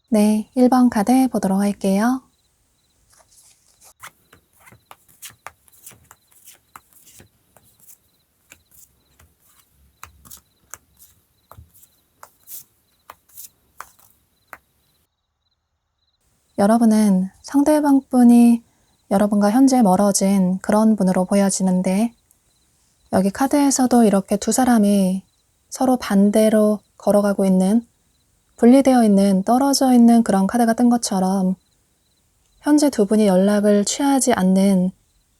네, 1번 카드 보도록 할게요. 여러분은 상대방 분이 여러분과 현재 멀어진 그런 분으로 보여지는데, 여기 카드에서도 이렇게 두 사람이 서로 반대로 걸어가고 있는, 분리되어 있는, 떨어져 있는 그런 카드가 뜬 것처럼 현재 두 분이 연락을 취하지 않는,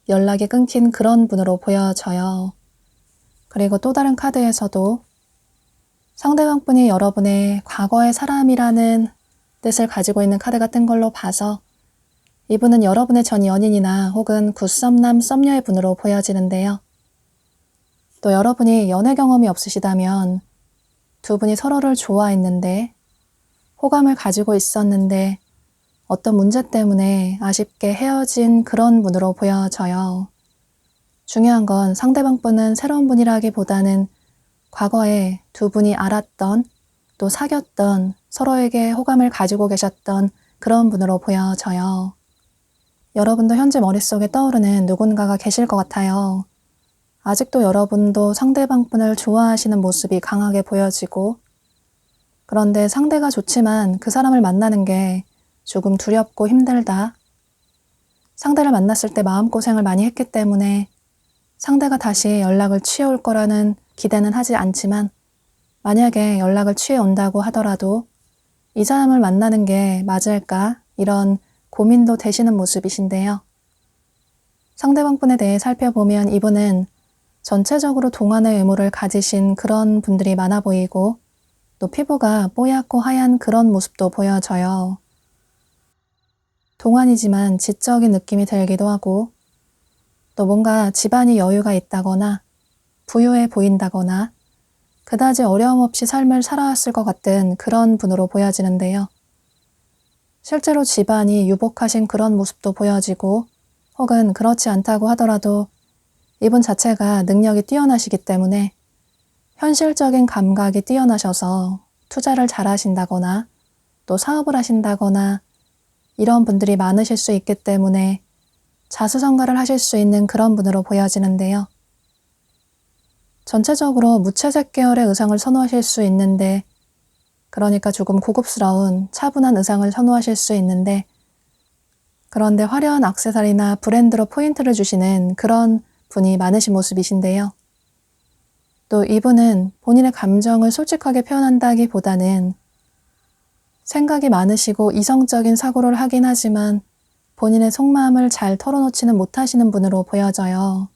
연락이 끊긴 그런 분으로 보여져요. 그리고 또 다른 카드에서도 상대방 분이 여러분의 과거의 사람이라는 뜻을 가지고 있는 카드가 뜬 걸로 봐서 이분은 여러분의 전 연인이나 혹은 굿썸남 썸녀의 분으로 보여지는데요. 또 여러분이 연애 경험이 없으시다면 두 분이 서로를 좋아했는데 호감을 가지고 있었는데 어떤 문제 때문에 아쉽게 헤어진 그런 분으로 보여져요. 중요한 건 상대방 분은 새로운 분이라기보다는 과거에 두 분이 알았던 또 사귀었던 서로에게 호감을 가지고 계셨던 그런 분으로 보여져요. 여러분도 현재 머릿속에 떠오르는 누군가가 계실 것 같아요. 아직도 여러분도 상대방 분을 좋아하시는 모습이 강하게 보여지고, 그런데 상대가 좋지만 그 사람을 만나는 게 조금 두렵고 힘들다. 상대를 만났을 때 마음고생을 많이 했기 때문에 상대가 다시 연락을 취해올 거라는 기대는 하지 않지만 만약에 연락을 취해온다고 하더라도 이 사람을 만나는 게 맞을까? 이런 고민도 되시는 모습이신데요. 상대방 분에 대해 살펴보면 이분은 전체적으로 동안의 외모를 가지신 그런 분들이 많아 보이고 또 피부가 뽀얗고 하얀 그런 모습도 보여져요. 동안이지만 지적인 느낌이 들기도 하고 또 뭔가 집안이 여유가 있다거나 부유해 보인다거나 그다지 어려움 없이 삶을 살아왔을 것 같은 그런 분으로 보여지는데요. 실제로 집안이 유복하신 그런 모습도 보여지고 혹은 그렇지 않다고 하더라도 이분 자체가 능력이 뛰어나시기 때문에 현실적인 감각이 뛰어나셔서 투자를 잘 하신다거나 또 사업을 하신다거나 이런 분들이 많으실 수 있기 때문에 자수성가를 하실 수 있는 그런 분으로 보여지는데요. 전체적으로 무채색 계열의 의상을 선호하실 수 있는데, 그러니까 조금 고급스러운 차분한 의상을 선호하실 수 있는데, 그런데 화려한 액세서리나 브랜드로 포인트를 주시는 그런 분이 많으신 모습이신데요. 또 이분은 본인의 감정을 솔직하게 표현한다기보다는 생각이 많으시고 이성적인 사고를 하긴 하지만 본인의 속마음을 잘 털어놓지는 못하시는 분으로 보여져요.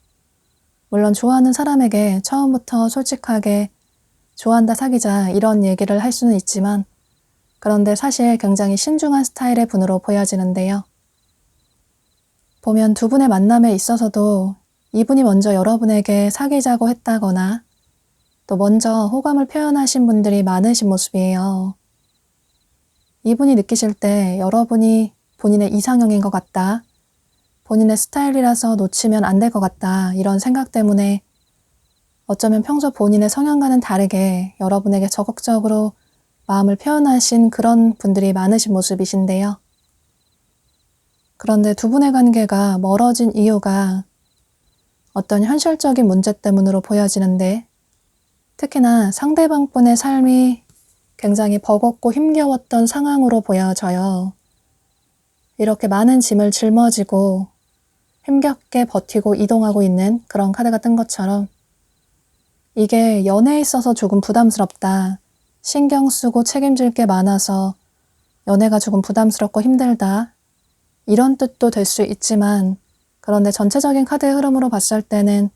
물론 좋아하는 사람에게 처음부터 솔직하게 좋아한다, 사귀자 이런 얘기를 할 수는 있지만 그런데 사실 굉장히 신중한 스타일의 분으로 보여지는데요. 보면 두 분의 만남에 있어서도 이분이 먼저 여러분에게 사귀자고 했다거나 또 먼저 호감을 표현하신 분들이 많으신 모습이에요. 이분이 느끼실 때 여러분이 본인의 이상형인 것 같다, 본인의 스타일이라서 놓치면 안 될 것 같다 이런 생각 때문에 어쩌면 평소 본인의 성향과는 다르게 여러분에게 적극적으로 마음을 표현하신 그런 분들이 많으신 모습이신데요. 그런데 두 분의 관계가 멀어진 이유가 어떤 현실적인 문제 때문으로 보여지는데, 특히나 상대방 분의 삶이 굉장히 버겁고 힘겨웠던 상황으로 보여져요. 이렇게 많은 짐을 짊어지고 힘겹게 버티고 이동하고 있는 그런 카드가 뜬 것처럼 이게 연애에 있어서 조금 부담스럽다, 신경 쓰고 책임질 게 많아서 연애가 조금 부담스럽고 힘들다 이런 뜻도 될 수 있지만, 그런데 전체적인 카드의 흐름으로 봤을 때는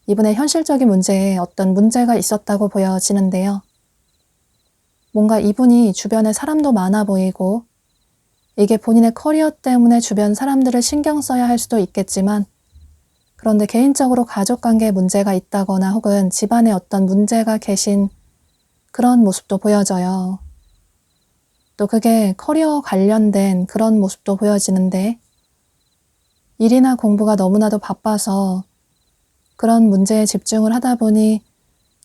이분의 현실적인 문제에 어떤 문제가 있었다고 보여지는데요. 뭔가 이분이 주변에 사람도 많아 보이고 이게 본인의 커리어 때문에 주변 사람들을 신경 써야 할 수도 있겠지만, 그런데 개인적으로 가족관계에 문제가 있다거나 혹은 집안에 어떤 문제가 계신 그런 모습도 보여져요. 또 그게 커리어 관련된 그런 모습도 보여지는데, 일이나 공부가 너무나도 바빠서 그런 문제에 집중을 하다 보니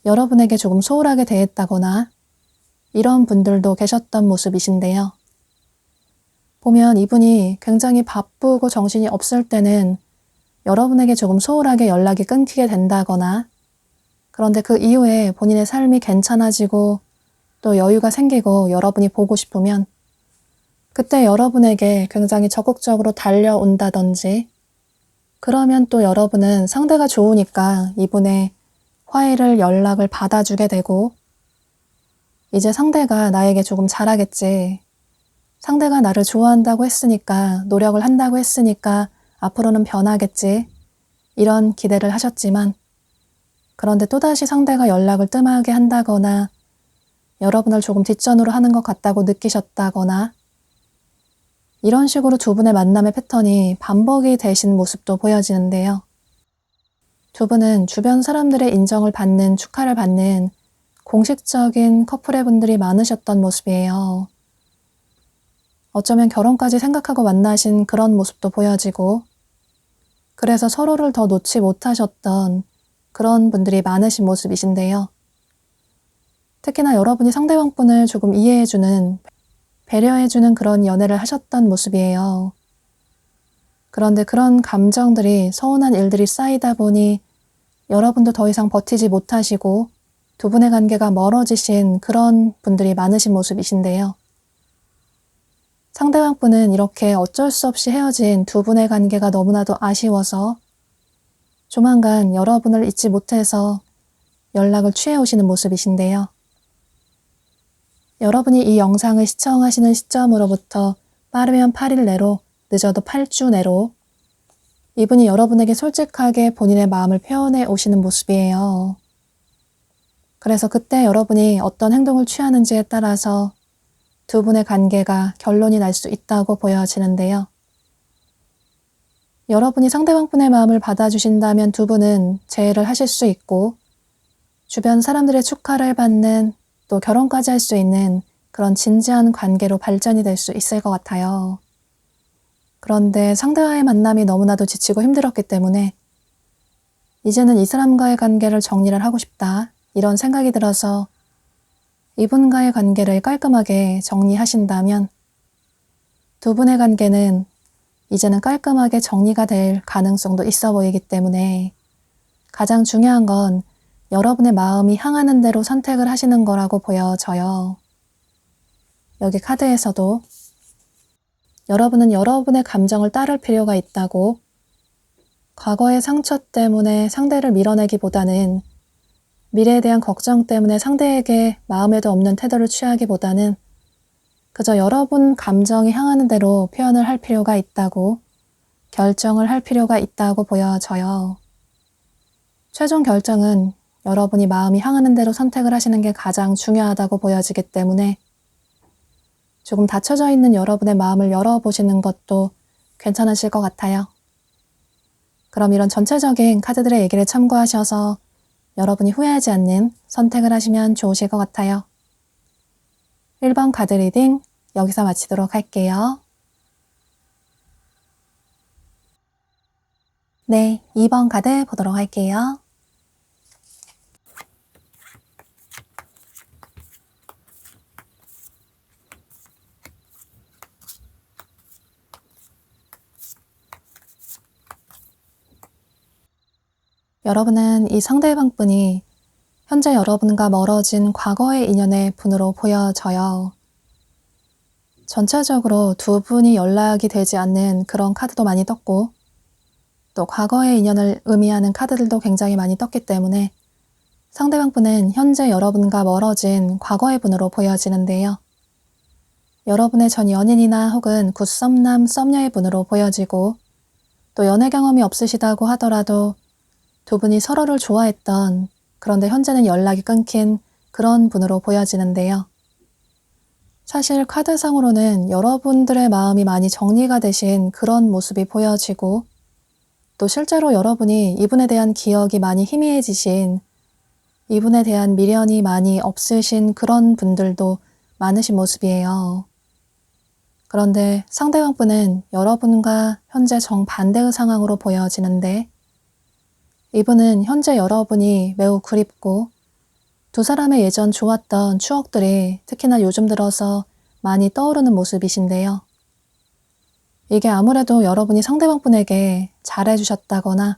여러분에게 조금 소홀하게 대했다거나 이런 분들도 계셨던 모습이신데요. 보면 이분이 굉장히 바쁘고 정신이 없을 때는 여러분에게 조금 소홀하게 연락이 끊기게 된다거나, 그런데 그 이후에 본인의 삶이 괜찮아지고 또 여유가 생기고 여러분이 보고 싶으면 그때 여러분에게 굉장히 적극적으로 달려온다든지, 그러면 또 여러분은 상대가 좋으니까 이분의 화해를 연락을 받아주게 되고, 이제 상대가 나에게 조금 잘하겠지, 상대가 나를 좋아한다고 했으니까, 노력을 한다고 했으니까 앞으로는 변하겠지, 이런 기대를 하셨지만, 그런데 또다시 상대가 연락을 뜸하게 한다거나 여러분을 조금 뒷전으로 하는 것 같다고 느끼셨다거나, 이런 식으로 두 분의 만남의 패턴이 반복이 되신 모습도 보여지는데요. 두 분은 주변 사람들의 인정을 받는, 축하를 받는 공식적인 커플의 분들이 많으셨던 모습이에요. 어쩌면 결혼까지 생각하고 만나신 그런 모습도 보여지고, 그래서 서로를 더 놓지 못하셨던 그런 분들이 많으신 모습이신데요. 특히나 여러분이 상대방분을 조금 이해해주는, 배려해주는 그런 연애를 하셨던 모습이에요. 그런데 그런 감정들이, 서운한 일들이 쌓이다 보니 여러분도 더 이상 버티지 못하시고 두 분의 관계가 멀어지신 그런 분들이 많으신 모습이신데요. 상대방분은 이렇게 어쩔 수 없이 헤어진 두 분의 관계가 너무나도 아쉬워서 조만간 여러분을 잊지 못해서 연락을 취해오시는 모습이신데요. 여러분이 이 영상을 시청하시는 시점으로부터 빠르면 8일 내로, 늦어도 8주 내로 이분이 여러분에게 솔직하게 본인의 마음을 표현해 오시는 모습이에요. 그래서 그때 여러분이 어떤 행동을 취하는지에 따라서 두 분의 관계가 결론이 날 수 있다고 보여지는데요. 여러분이 상대방분의 마음을 받아주신다면 두 분은 재회를 하실 수 있고, 주변 사람들의 축하를 받는, 또 결혼까지 할 수 있는 그런 진지한 관계로 발전이 될 수 있을 것 같아요. 그런데 상대와의 만남이 너무나도 지치고 힘들었기 때문에 이제는 이 사람과의 관계를 정리를 하고 싶다, 이런 생각이 들어서 이분과의 관계를 깔끔하게 정리하신다면 두 분의 관계는 이제는 깔끔하게 정리가 될 가능성도 있어 보이기 때문에 가장 중요한 건 여러분의 마음이 향하는 대로 선택을 하시는 거라고 보여져요. 여기 카드에서도 여러분은 여러분의 감정을 따를 필요가 있다고, 과거의 상처 때문에 상대를 밀어내기보다는, 미래에 대한 걱정 때문에 상대에게 마음에도 없는 태도를 취하기보다는 그저 여러분 감정이 향하는 대로 표현을 할 필요가 있다고, 결정을 할 필요가 있다고 보여져요. 최종 결정은 여러분이 마음이 향하는 대로 선택을 하시는 게 가장 중요하다고 보여지기 때문에 조금 닫혀져 있는 여러분의 마음을 열어보시는 것도 괜찮으실 것 같아요. 그럼 이런 전체적인 카드들의 얘기를 참고하셔서 여러분이 후회하지 않는 선택을 하시면 좋으실 것 같아요. 1번 카드 리딩 여기서 마치도록 할게요. 네, 2번 카드 보도록 할게요. 여러분은 이 상대방분이 현재 여러분과 멀어진 과거의 인연의 분으로 보여져요. 전체적으로 두 분이 연락이 되지 않는 그런 카드도 많이 떴고, 또 과거의 인연을 의미하는 카드들도 굉장히 많이 떴기 때문에 상대방분은 현재 여러분과 멀어진 과거의 분으로 보여지는데요. 여러분의 전 연인이나 혹은 굿썸남, 썸녀의 분으로 보여지고, 또 연애 경험이 없으시다고 하더라도 두 분이 서로를 좋아했던, 그런데 현재는 연락이 끊긴 그런 분으로 보여지는데요. 사실 카드상으로는 여러분들의 마음이 많이 정리가 되신 그런 모습이 보여지고, 또 실제로 여러분이 이분에 대한 기억이 많이 희미해지신, 이분에 대한 미련이 많이 없으신 그런 분들도 많으신 모습이에요. 그런데 상대방분은 여러분과 현재 정반대의 상황으로 보여지는데, 이분은 현재 여러분이 매우 그립고 두 사람의 예전 좋았던 추억들이 특히나 요즘 들어서 많이 떠오르는 모습이신데요. 이게 아무래도 여러분이 상대방분에게 잘해주셨다거나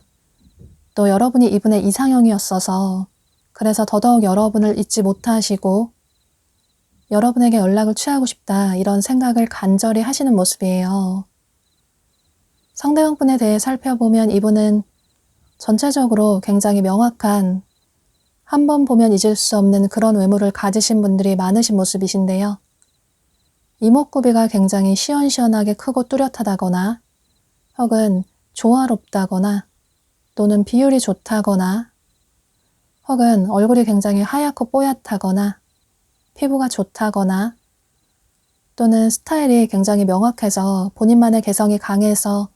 또 여러분이 이분의 이상형이었어서 그래서 더더욱 여러분을 잊지 못하시고 여러분에게 연락을 취하고 싶다 이런 생각을 간절히 하시는 모습이에요. 상대방분에 대해 살펴보면 이분은 전체적으로 굉장히 명확한 한 번 보면 잊을 수 없는 그런 외모를 가지신 분들이 많으신 모습이신데요. 이목구비가 굉장히 시원시원하게 크고 뚜렷하다거나 혹은 조화롭다거나 또는 비율이 좋다거나 혹은 얼굴이 굉장히 하얗고 뽀얗다거나 피부가 좋다거나 또는 스타일이 굉장히 명확해서 본인만의 개성이 강해서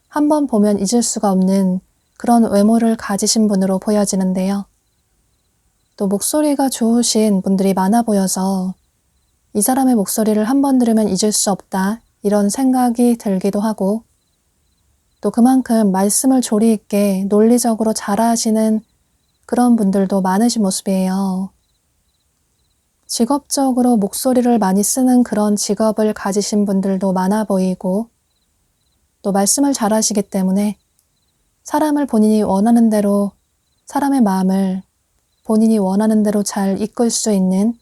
한 번 보면 잊을 수가 없는 그런 외모를 가지신 분으로 보여지는데요. 또 목소리가 좋으신 분들이 많아 보여서 이 사람의 목소리를 한 번 들으면 잊을 수 없다 이런 생각이 들기도 하고 또 그만큼 말씀을 조리 있게 논리적으로 잘하시는 그런 분들도 많으신 모습이에요. 직업적으로 목소리를 많이 쓰는 그런 직업을 가지신 분들도 많아 보이고 또 말씀을 잘하시기 때문에 사람을 본인이 원하는 대로 사람의 마음을 본인이 원하는 대로 잘 이끌 수 있는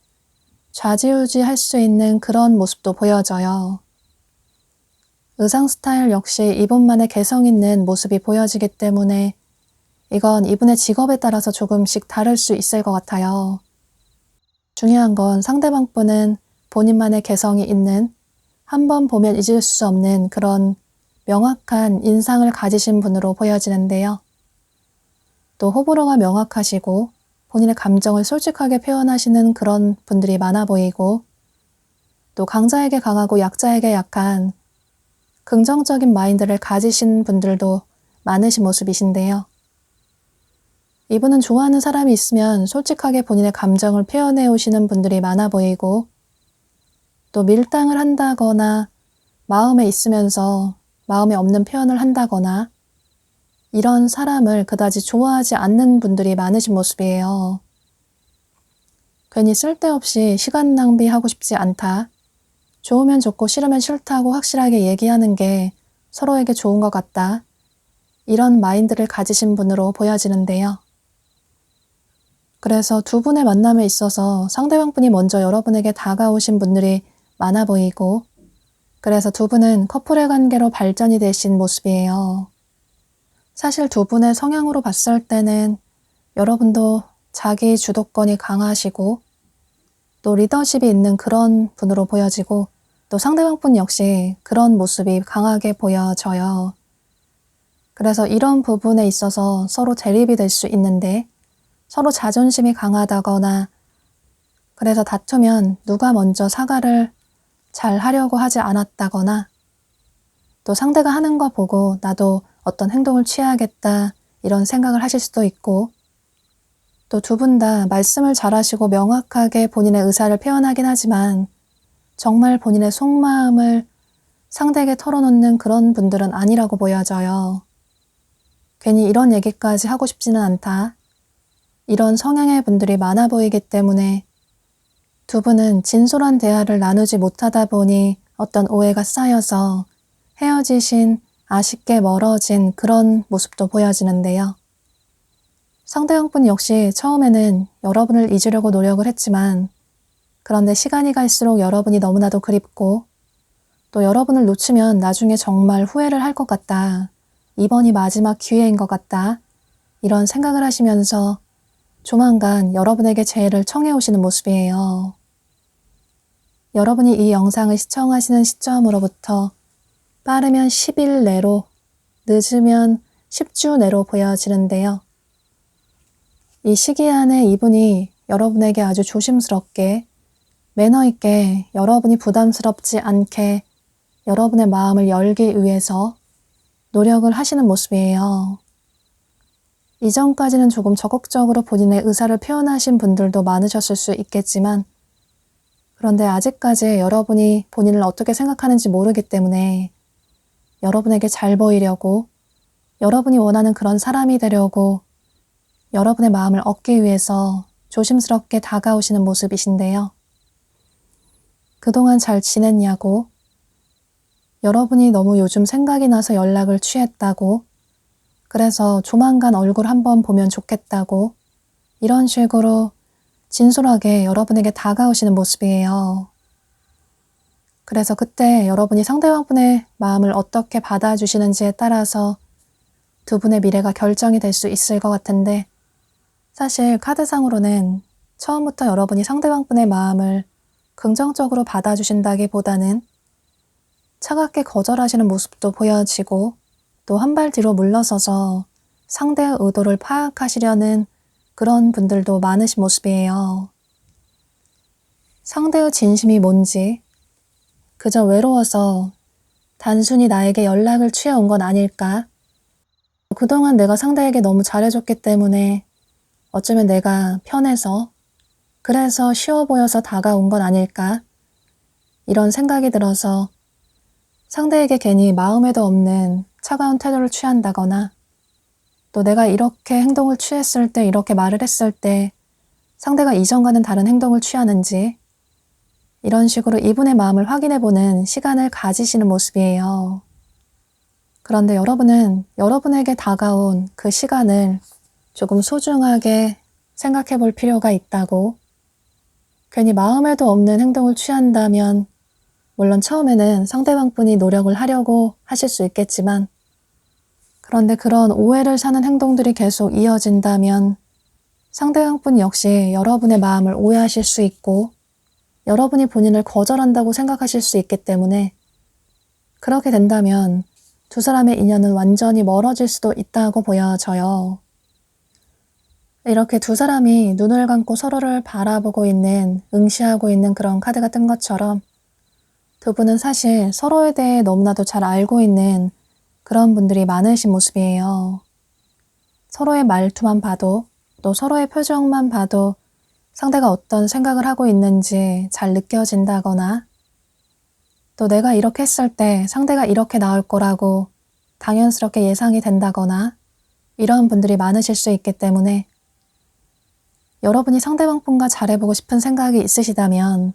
좌지우지할 수 있는 그런 모습도 보여져요. 의상 스타일 역시 이분만의 개성 있는 모습이 보여지기 때문에 이건 이분의 직업에 따라서 조금씩 다를 수 있을 것 같아요. 중요한 건 상대방 분은 본인만의 개성이 있는 한 번 보면 잊을 수 없는 그런 명확한 인상을 가지신 분으로 보여지는데요. 또 호불호가 명확하시고 본인의 감정을 솔직하게 표현하시는 그런 분들이 많아 보이고 또 강자에게 강하고 약자에게 약한 긍정적인 마인드를 가지신 분들도 많으신 모습이신데요. 이분은 좋아하는 사람이 있으면 솔직하게 본인의 감정을 표현해 오시는 분들이 많아 보이고 또 밀당을 한다거나 마음에 있으면서 마음에 없는 표현을 한다거나 이런 사람을 그다지 좋아하지 않는 분들이 많으신 모습이에요. 괜히 쓸데없이 시간 낭비하고 싶지 않다. 좋으면 좋고 싫으면 싫다고 확실하게 얘기하는 게 서로에게 좋은 것 같다. 이런 마인드를 가지신 분으로 보여지는데요. 그래서 두 분의 만남에 있어서 상대방 분이 먼저 여러분에게 다가오신 분들이 많아 보이고 그래서 두 분은 커플의 관계로 발전이 되신 모습이에요. 사실 두 분의 성향으로 봤을 때는 여러분도 자기 주도권이 강하시고 또 리더십이 있는 그런 분으로 보여지고 또 상대방 분 역시 그런 모습이 강하게 보여져요. 그래서 이런 부분에 있어서 서로 대립이 될 수 있는데 서로 자존심이 강하다거나 그래서 다투면 누가 먼저 사과를 잘 하려고 하지 않았다거나 또 상대가 하는 거 보고 나도 어떤 행동을 취해야겠다 이런 생각을 하실 수도 있고 또 두 분 다 말씀을 잘하시고 명확하게 본인의 의사를 표현하긴 하지만 정말 본인의 속마음을 상대에게 털어놓는 그런 분들은 아니라고 보여져요. 괜히 이런 얘기까지 하고 싶지는 않다. 이런 성향의 분들이 많아 보이기 때문에 두 분은 진솔한 대화를 나누지 못하다 보니 어떤 오해가 쌓여서 헤어지신 아쉽게 멀어진 그런 모습도 보여지는데요. 상대방분 역시 처음에는 여러분을 잊으려고 노력을 했지만 그런데 시간이 갈수록 여러분이 너무나도 그립고 또 여러분을 놓치면 나중에 정말 후회를 할 것 같다. 이번이 마지막 기회인 것 같다. 이런 생각을 하시면서 조만간 여러분에게 재해를 청해 오시는 모습이에요. 여러분이 이 영상을 시청하시는 시점으로부터 빠르면 10일 내로, 늦으면 10주 내로 보여지는데요. 이 시기 안에 이분이 여러분에게 아주 조심스럽게 매너 있게 여러분이 부담스럽지 않게 여러분의 마음을 열기 위해서 노력을 하시는 모습이에요. 이전까지는 조금 적극적으로 본인의 의사를 표현하신 분들도 많으셨을 수 있겠지만 그런데 아직까지 여러분이 본인을 어떻게 생각하는지 모르기 때문에 여러분에게 잘 보이려고 여러분이 원하는 그런 사람이 되려고 여러분의 마음을 얻기 위해서 조심스럽게 다가오시는 모습이신데요. 그동안 잘 지냈냐고 여러분이 너무 요즘 생각이 나서 연락을 취했다고, 그래서 조만간 얼굴 한번 보면 좋겠다고, 이런 식으로 진솔하게 여러분에게 다가오시는 모습이에요. 그래서 그때 여러분이 상대방분의 마음을 어떻게 받아주시는지에 따라서 두 분의 미래가 결정이 될 수 있을 것 같은데, 사실 카드상으로는 처음부터 여러분이 상대방분의 마음을 긍정적으로 받아주신다기보다는 차갑게 거절하시는 모습도 보여지고, 또 한 발 뒤로 물러서서 상대의 의도를 파악하시려는 그런 분들도 많으신 모습이에요. 상대의 진심이 뭔지, 그저 외로워서 단순히 나에게 연락을 취해온 건 아닐까? 그동안 내가 상대에게 너무 잘해줬기 때문에 어쩌면 내가 편해서, 그래서 쉬워 보여서 다가온 건 아닐까? 이런 생각이 들어서 상대에게 괜히 마음에도 없는 차가운 태도를 취한다거나, 또 내가 이렇게 행동을 취했을 때, 이렇게 말을 했을 때 상대가 이전과는 다른 행동을 취하는지, 이런 식으로 이분의 마음을 확인해보는 시간을 가지시는 모습이에요. 그런데 여러분은 여러분에게 다가온 그 시간을 조금 소중하게 생각해 볼 필요가 있다고, 괜히 마음에도 없는 행동을 취한다면 물론 처음에는 상대방분이 노력을 하려고 하실 수 있겠지만, 그런데 그런 오해를 사는 행동들이 계속 이어진다면 상대방분 역시 여러분의 마음을 오해하실 수 있고, 여러분이 본인을 거절한다고 생각하실 수 있기 때문에, 그렇게 된다면 두 사람의 인연은 완전히 멀어질 수도 있다고 보여져요. 이렇게 두 사람이 눈을 감고 서로를 바라보고 있는, 응시하고 있는 그런 카드가 뜬 것처럼 두 분은 사실 서로에 대해 너무나도 잘 알고 있는 그런 분들이 많으신 모습이에요. 서로의 말투만 봐도, 또 서로의 표정만 봐도 상대가 어떤 생각을 하고 있는지 잘 느껴진다거나, 또 내가 이렇게 했을 때 상대가 이렇게 나올 거라고 당연스럽게 예상이 된다거나, 이런 분들이 많으실 수 있기 때문에 여러분이 상대방분과 잘해보고 싶은 생각이 있으시다면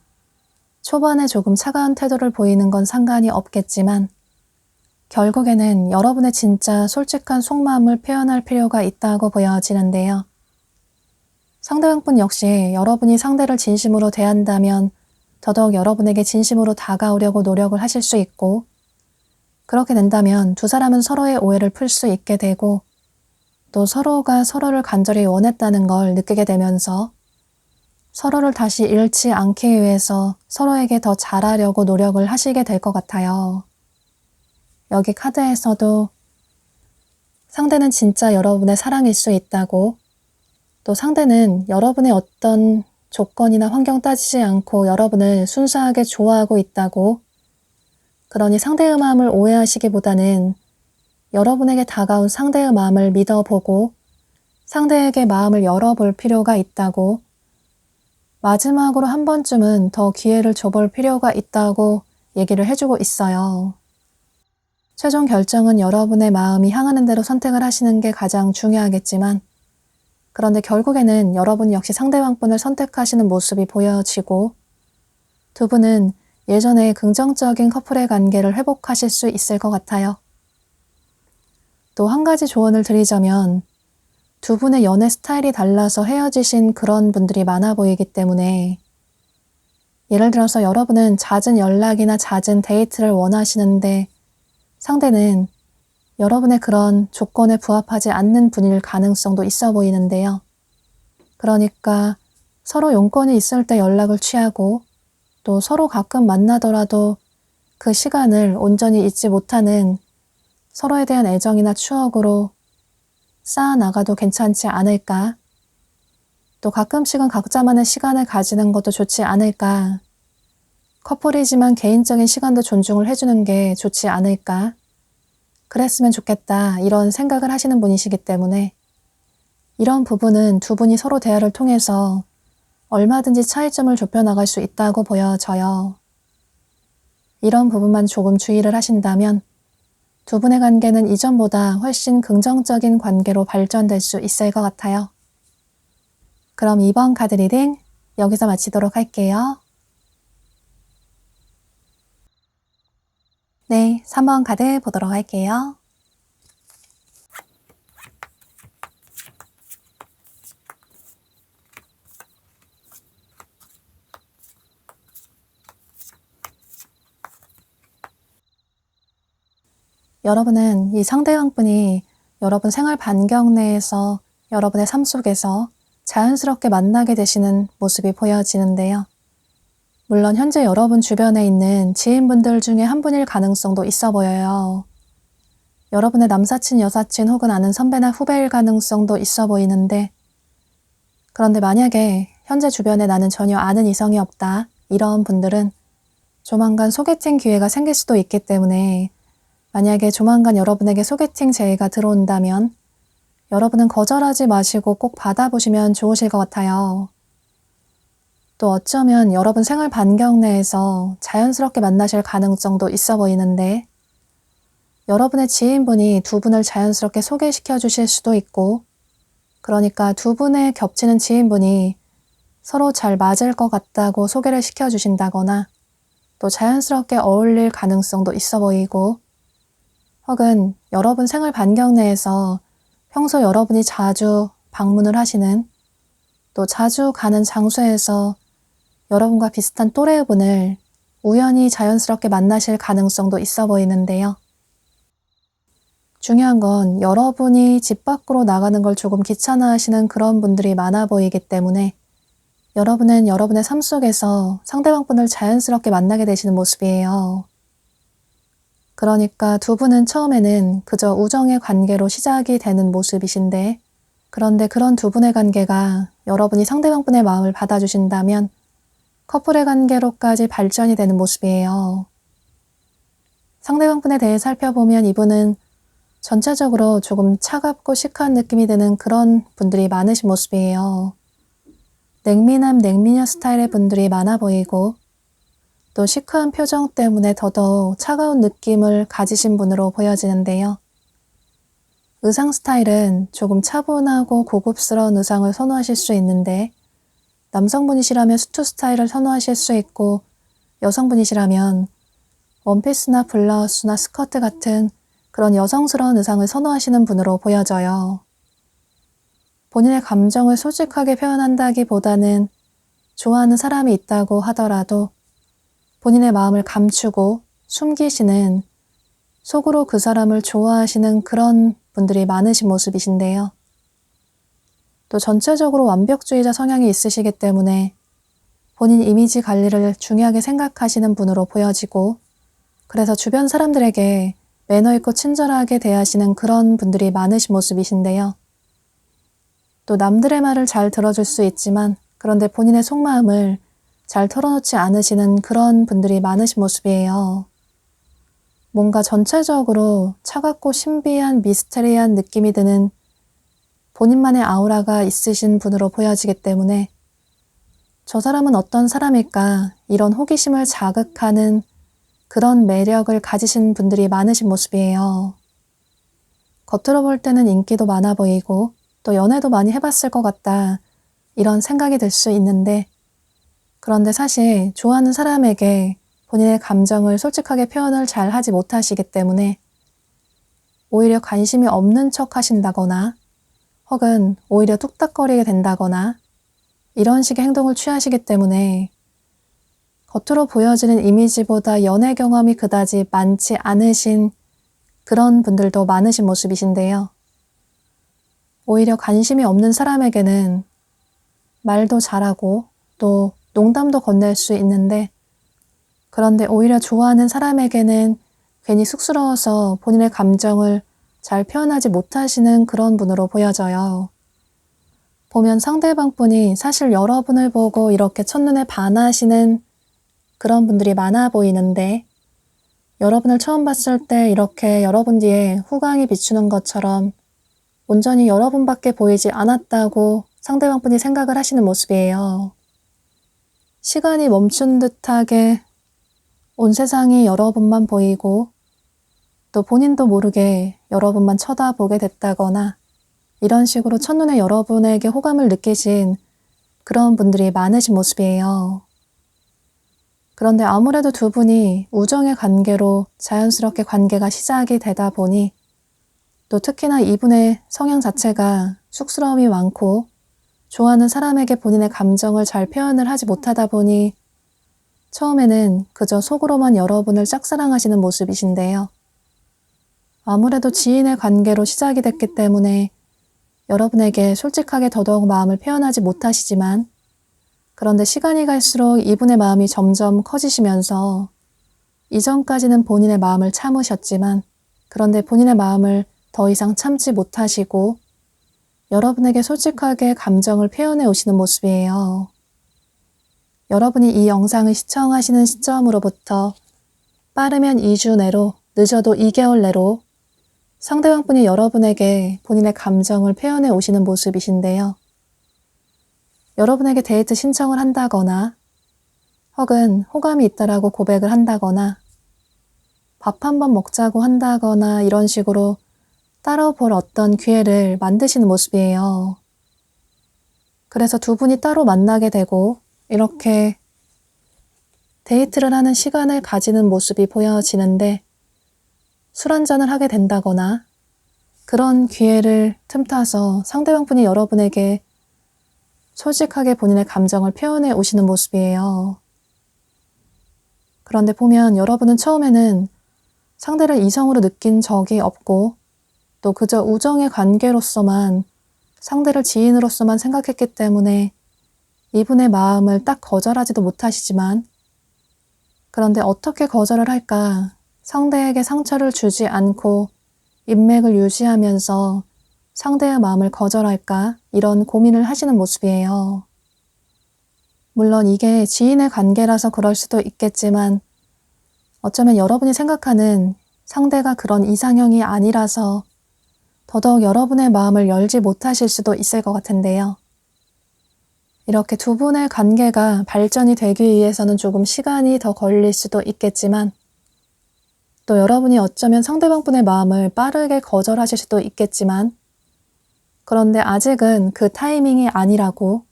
초반에 조금 차가운 태도를 보이는 건 상관이 없겠지만, 결국에는 여러분의 진짜 솔직한 속마음을 표현할 필요가 있다고 보여지는데요. 상대방분 역시 여러분이 상대를 진심으로 대한다면 더더욱 여러분에게 진심으로 다가오려고 노력을 하실 수 있고, 그렇게 된다면 두 사람은 서로의 오해를 풀 수 있게 되고, 또 서로가 서로를 간절히 원했다는 걸 느끼게 되면서 서로를 다시 잃지 않기 위해서 서로에게 더 잘하려고 노력을 하시게 될 것 같아요. 여기 카드에서도 상대는 진짜 여러분의 사랑일 수 있다고, 또 상대는 여러분의 어떤 조건이나 환경 따지지 않고 여러분을 순수하게 좋아하고 있다고, 그러니 상대의 마음을 오해하시기보다는 여러분에게 다가온 상대의 마음을 믿어보고 상대에게 마음을 열어볼 필요가 있다고, 마지막으로 한 번쯤은 더 기회를 줘볼 필요가 있다고 얘기를 해주고 있어요. 최종 결정은 여러분의 마음이 향하는 대로 선택을 하시는 게 가장 중요하겠지만, 그런데 결국에는 여러분 역시 상대방분을 선택하시는 모습이 보여지고, 두 분은 예전에 긍정적인 커플의 관계를 회복하실 수 있을 것 같아요. 또 한 가지 조언을 드리자면, 두 분의 연애 스타일이 달라서 헤어지신 그런 분들이 많아 보이기 때문에, 예를 들어서 여러분은 잦은 연락이나 잦은 데이트를 원하시는데 상대는 여러분의 그런 조건에 부합하지 않는 분일 가능성도 있어 보이는데요. 그러니까 서로 용건이 있을 때 연락을 취하고, 또 서로 가끔 만나더라도 그 시간을 온전히 잊지 못하는 서로에 대한 애정이나 추억으로 쌓아나가도 괜찮지 않을까? 또 가끔씩은 각자만의 시간을 가지는 것도 좋지 않을까? 커플이지만 개인적인 시간도 존중을 해주는 게 좋지 않을까? 그랬으면 좋겠다, 이런 생각을 하시는 분이시기 때문에 이런 부분은 두 분이 서로 대화를 통해서 얼마든지 차이점을 좁혀나갈 수 있다고 보여져요. 이런 부분만 조금 주의를 하신다면 두 분의 관계는 이전보다 훨씬 긍정적인 관계로 발전될 수 있을 것 같아요. 그럼 이번 카드 리딩 여기서 마치도록 할게요. 네, 3번 카드 보도록 할게요. 여러분은 이 상대방분이 여러분 생활 반경 내에서 여러분의 삶 속에서 자연스럽게 만나게 되시는 모습이 보여지는데요. 물론 현재 여러분 주변에 있는 지인분들 중에 한 분일 가능성도 있어 보여요. 여러분의 남사친, 여사친 혹은 아는 선배나 후배일 가능성도 있어 보이는데, 그런데 만약에 현재 주변에 나는 전혀 아는 이성이 없다, 이런 분들은 조만간 소개팅 기회가 생길 수도 있기 때문에 만약에 조만간 여러분에게 소개팅 제의가 들어온다면 여러분은 거절하지 마시고 꼭 받아보시면 좋으실 것 같아요. 또 어쩌면 여러분 생활 반경 내에서 자연스럽게 만나실 가능성도 있어 보이는데, 여러분의 지인분이 두 분을 자연스럽게 소개시켜 주실 수도 있고, 그러니까 두 분의 겹치는 지인분이 서로 잘 맞을 것 같다고 소개를 시켜주신다거나 또 자연스럽게 어울릴 가능성도 있어 보이고, 혹은 여러분 생활 반경 내에서 평소 여러분이 자주 방문을 하시는 또 자주 가는 장소에서 여러분과 비슷한 또래분을 우연히 자연스럽게 만나실 가능성도 있어 보이는데요. 중요한 건 여러분이 집 밖으로 나가는 걸 조금 귀찮아하시는 그런 분들이 많아 보이기 때문에 여러분은 여러분의 삶 속에서 상대방 분을 자연스럽게 만나게 되시는 모습이에요. 그러니까 두 분은 처음에는 그저 우정의 관계로 시작이 되는 모습이신데, 그런데 그런 두 분의 관계가 여러분이 상대방 분의 마음을 받아주신다면 커플의 관계로까지 발전이 되는 모습이에요. 상대방 분에 대해 살펴보면 이분은 전체적으로 조금 차갑고 시크한 느낌이 드는 그런 분들이 많으신 모습이에요. 냉미남, 냉미녀 스타일의 분들이 많아 보이고, 또 시크한 표정 때문에 더더욱 차가운 느낌을 가지신 분으로 보여지는데요. 의상 스타일은 조금 차분하고 고급스러운 의상을 선호하실 수 있는데, 남성분이시라면 수트 스타일을 선호하실 수 있고, 여성분이시라면 원피스나 블라우스나 스커트 같은 그런 여성스러운 의상을 선호하시는 분으로 보여져요. 본인의 감정을 솔직하게 표현한다기보다는 좋아하는 사람이 있다고 하더라도 본인의 마음을 감추고 숨기시는, 속으로 그 사람을 좋아하시는 그런 분들이 많으신 모습이신데요. 또 전체적으로 완벽주의자 성향이 있으시기 때문에 본인 이미지 관리를 중요하게 생각하시는 분으로 보여지고, 그래서 주변 사람들에게 매너 있고 친절하게 대하시는 그런 분들이 많으신 모습이신데요. 또 남들의 말을 잘 들어줄 수 있지만 그런데 본인의 속마음을 잘 털어놓지 않으시는 그런 분들이 많으신 모습이에요. 뭔가 전체적으로 차갑고 신비한 미스테리한 느낌이 드는 본인만의 아우라가 있으신 분으로 보여지기 때문에 저 사람은 어떤 사람일까, 이런 호기심을 자극하는 그런 매력을 가지신 분들이 많으신 모습이에요. 겉으로 볼 때는 인기도 많아 보이고 또 연애도 많이 해봤을 것 같다, 이런 생각이 들 수 있는데, 그런데 사실 좋아하는 사람에게 본인의 감정을 솔직하게 표현을 잘 하지 못하시기 때문에 오히려 관심이 없는 척 하신다거나 혹은 오히려 뚝딱거리게 된다거나 이런 식의 행동을 취하시기 때문에 겉으로 보여지는 이미지보다 연애 경험이 그다지 많지 않으신 그런 분들도 많으신 모습이신데요. 오히려 관심이 없는 사람에게는 말도 잘하고 또 농담도 건넬 수 있는데, 그런데 오히려 좋아하는 사람에게는 괜히 쑥스러워서 본인의 감정을 잘 표현하지 못하시는 그런 분으로 보여져요. 보면 상대방 분이 사실 여러분을 보고 이렇게 첫눈에 반하시는 그런 분들이 많아 보이는데, 여러분을 처음 봤을 때 이렇게 여러분 뒤에 후광이 비추는 것처럼 온전히 여러분밖에 보이지 않았다고 상대방 분이 생각을 하시는 모습이에요. 시간이 멈춘 듯하게 온 세상이 여러분만 보이고 또 본인도 모르게 여러분만 쳐다보게 됐다거나 이런 식으로 첫눈에 여러분에게 호감을 느끼신 그런 분들이 많으신 모습이에요. 그런데 아무래도 두 분이 우정의 관계로 자연스럽게 관계가 시작이 되다 보니 또 특히나 이분의 성향 자체가 쑥스러움이 많고 좋아하는 사람에게 본인의 감정을 잘 표현을 하지 못하다 보니 처음에는 그저 속으로만 여러분을 짝사랑하시는 모습이신데요. 아무래도 지인의 관계로 시작이 됐기 때문에 여러분에게 솔직하게 더더욱 마음을 표현하지 못하시지만 그런데 시간이 갈수록 이분의 마음이 점점 커지시면서 이전까지는 본인의 마음을 참으셨지만 그런데 본인의 마음을 더 이상 참지 못하시고 여러분에게 솔직하게 감정을 표현해 오시는 모습이에요. 여러분이 이 영상을 시청하시는 시점으로부터 빠르면 2주 내로, 늦어도 2개월 내로 상대방분이 여러분에게 본인의 감정을 표현해 오시는 모습이신데요. 여러분에게 데이트 신청을 한다거나 혹은 호감이 있다라고 고백을 한다거나 밥 한번 먹자고 한다거나 이런 식으로 따로 볼 어떤 기회를 만드시는 모습이에요. 그래서 두 분이 따로 만나게 되고 이렇게 데이트를 하는 시간을 가지는 모습이 보여지는데 술 한잔을 하게 된다거나 그런 기회를 틈타서 상대방 분이 여러분에게 솔직하게 본인의 감정을 표현해 오시는 모습이에요. 그런데 보면 여러분은 처음에는 상대를 이성으로 느낀 적이 없고 또 그저 우정의 관계로서만 상대를 지인으로서만 생각했기 때문에 이분의 마음을 딱 거절하지도 못하시지만 그런데 어떻게 거절을 할까? 상대에게 상처를 주지 않고 인맥을 유지하면서 상대의 마음을 거절할까? 이런 고민을 하시는 모습이에요. 물론 이게 지인의 관계라서 그럴 수도 있겠지만 어쩌면 여러분이 생각하는 상대가 그런 이상형이 아니라서 더더욱 여러분의 마음을 열지 못하실 수도 있을 것 같은데요. 이렇게 두 분의 관계가 발전이 되기 위해서는 조금 시간이 더 걸릴 수도 있겠지만 또 여러분이 어쩌면 상대방분의 마음을 빠르게 거절하실 수도 있겠지만 그런데 아직은 그 타이밍이 아니라고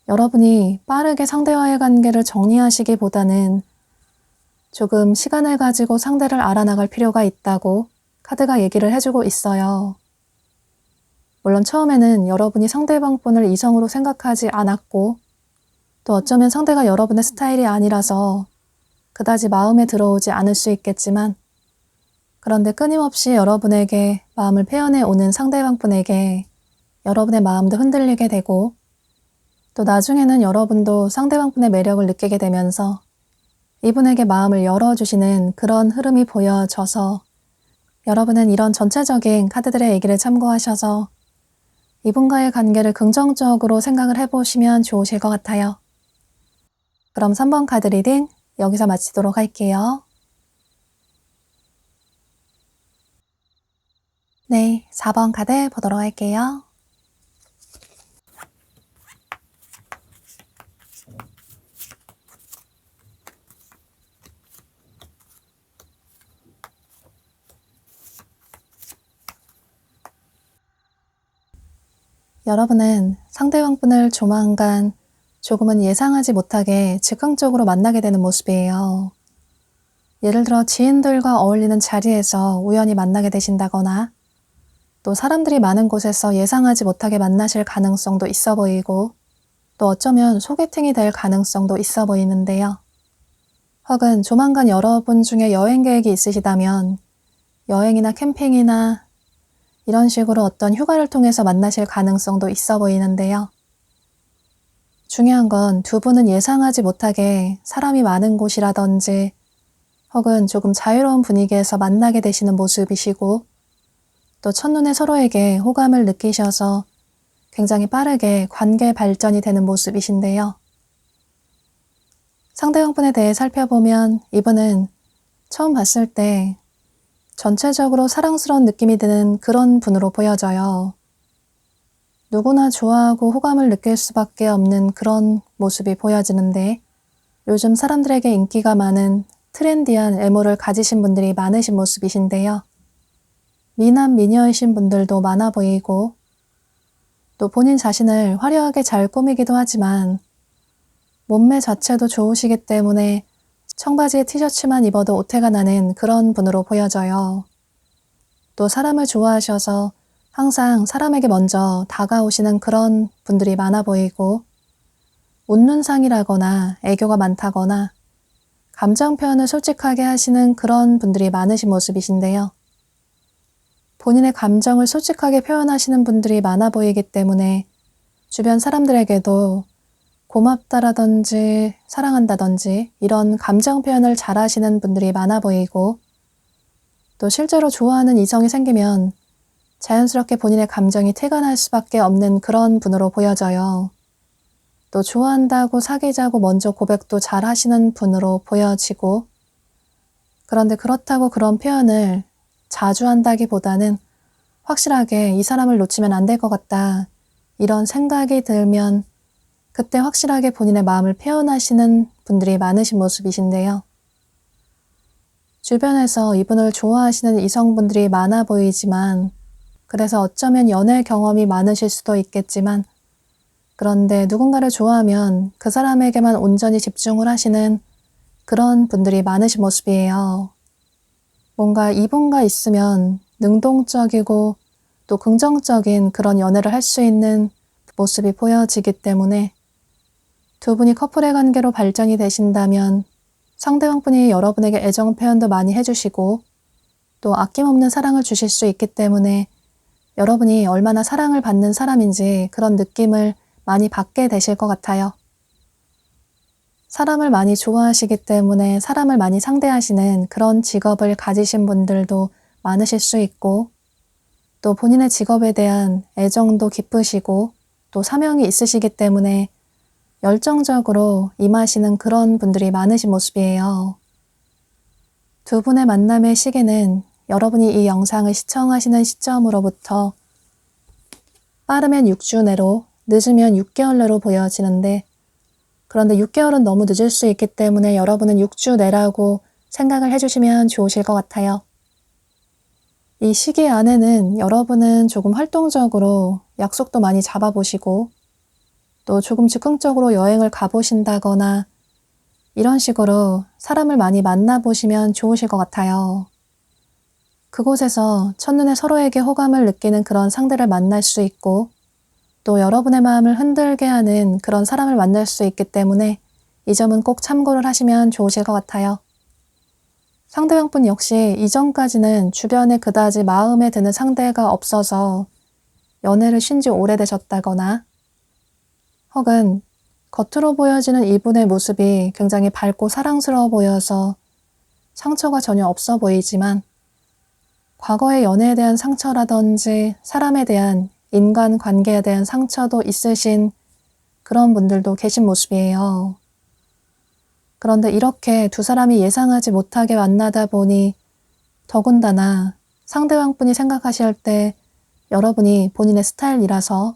여러분이 빠르게 상대와의 관계를 정리하시기보다는 조금 시간을 가지고 상대를 알아나갈 필요가 있다고 카드가 얘기를 해주고 있어요. 물론 처음에는 여러분이 상대방분을 이성으로 생각하지 않았고 또 어쩌면 상대가 여러분의 스타일이 아니라서 그다지 마음에 들어오지 않을 수 있겠지만 그런데 끊임없이 여러분에게 마음을 표현해 오는 상대방분에게 여러분의 마음도 흔들리게 되고 또 나중에는 여러분도 상대방분의 매력을 느끼게 되면서 이분에게 마음을 열어주시는 그런 흐름이 보여져서 여러분은 이런 전체적인 카드들의 얘기를 참고하셔서 이분과의 관계를 긍정적으로 생각을 해보시면 좋으실 것 같아요. 그럼 3번 카드 리딩 여기서 마치도록 할게요. 네, 4번 카드 보도록 할게요. 여러분은 상대방분을 조만간 조금은 예상하지 못하게 즉흥적으로 만나게 되는 모습이에요. 예를 들어 지인들과 어울리는 자리에서 우연히 만나게 되신다거나 또 사람들이 많은 곳에서 예상하지 못하게 만나실 가능성도 있어 보이고 또 어쩌면 소개팅이 될 가능성도 있어 보이는데요. 혹은 조만간 여러분 중에 여행 계획이 있으시다면 여행이나 캠핑이나 이런 식으로 어떤 휴가를 통해서 만나실 가능성도 있어 보이는데요. 중요한 건 두 분은 예상하지 못하게 사람이 많은 곳이라든지 혹은 조금 자유로운 분위기에서 만나게 되시는 모습이시고 또 첫눈에 서로에게 호감을 느끼셔서 굉장히 빠르게 관계 발전이 되는 모습이신데요. 상대방분에 대해 살펴보면 이분은 처음 봤을 때 전체적으로 사랑스러운 느낌이 드는 그런 분으로 보여져요. 누구나 좋아하고 호감을 느낄 수밖에 없는 그런 모습이 보여지는데 요즘 사람들에게 인기가 많은 트렌디한 외모를 가지신 분들이 많으신 모습이신데요. 미남 미녀이신 분들도 많아 보이고 또 본인 자신을 화려하게 잘 꾸미기도 하지만 몸매 자체도 좋으시기 때문에 청바지에 티셔츠만 입어도 오태가 나는 그런 분으로 보여져요. 또 사람을 좋아하셔서 항상 사람에게 먼저 다가오시는 그런 분들이 많아 보이고, 웃는 상이라거나 애교가 많다거나 감정 표현을 솔직하게 하시는 그런 분들이 많으신 모습이신데요. 본인의 감정을 솔직하게 표현하시는 분들이 많아 보이기 때문에 주변 사람들에게도 고맙다라든지 사랑한다든지 이런 감정 표현을 잘 하시는 분들이 많아 보이고, 또 실제로 좋아하는 이성이 생기면 자연스럽게 본인의 감정이 티가 날 수밖에 없는 그런 분으로 보여져요. 또 좋아한다고 사귀자고 먼저 고백도 잘 하시는 분으로 보여지고, 그런데 그렇다고 그런 표현을 자주 한다기보다는 확실하게 이 사람을 놓치면 안 될 것 같다, 이런 생각이 들면 그때 확실하게 본인의 마음을 표현하시는 분들이 많으신 모습이신데요. 주변에서 이분을 좋아하시는 이성분들이 많아 보이지만, 그래서 어쩌면 연애 경험이 많으실 수도 있겠지만, 그런데 누군가를 좋아하면 그 사람에게만 온전히 집중을 하시는 그런 분들이 많으신 모습이에요. 뭔가 이분과 있으면 능동적이고 또 긍정적인 그런 연애를 할 수 있는 모습이 보여지기 때문에, 두 분이 커플의 관계로 발전이 되신다면 상대방분이 여러분에게 애정 표현도 많이 해주시고 또 아낌없는 사랑을 주실 수 있기 때문에 여러분이 얼마나 사랑을 받는 사람인지 그런 느낌을 많이 받게 되실 것 같아요. 사람을 많이 좋아하시기 때문에 사람을 많이 상대하시는 그런 직업을 가지신 분들도 많으실 수 있고, 또 본인의 직업에 대한 애정도 깊으시고 또 사명이 있으시기 때문에 열정적으로 임하시는 그런 분들이 많으신 모습이에요. 두 분의 만남의 시기는 여러분이 이 영상을 시청하시는 시점으로부터 빠르면 6주 내로, 늦으면 6개월 내로 보여지는데, 그런데 6개월은 너무 늦을 수 있기 때문에 여러분은 6주 내라고 생각을 해주시면 좋으실 것 같아요. 이 시기 안에는 여러분은 조금 활동적으로 약속도 많이 잡아보시고 또 조금 즉흥적으로 여행을 가보신다거나 이런 식으로 사람을 많이 만나보시면 좋으실 것 같아요. 그곳에서 첫눈에 서로에게 호감을 느끼는 그런 상대를 만날 수 있고 또 여러분의 마음을 흔들게 하는 그런 사람을 만날 수 있기 때문에 이 점은 꼭 참고를 하시면 좋으실 것 같아요. 상대방분 역시 이전까지는 주변에 그다지 마음에 드는 상대가 없어서 연애를 쉰 지 오래되셨다거나 혹은 겉으로 보여지는 이분의 모습이 굉장히 밝고 사랑스러워 보여서 상처가 전혀 없어 보이지만 과거의 연애에 대한 상처라든지 사람에 대한 인간관계에 대한 상처도 있으신 그런 분들도 계신 모습이에요. 그런데 이렇게 두 사람이 예상하지 못하게 만나다 보니 더군다나 상대방분이 생각하실 때 여러분이 본인의 스타일이라서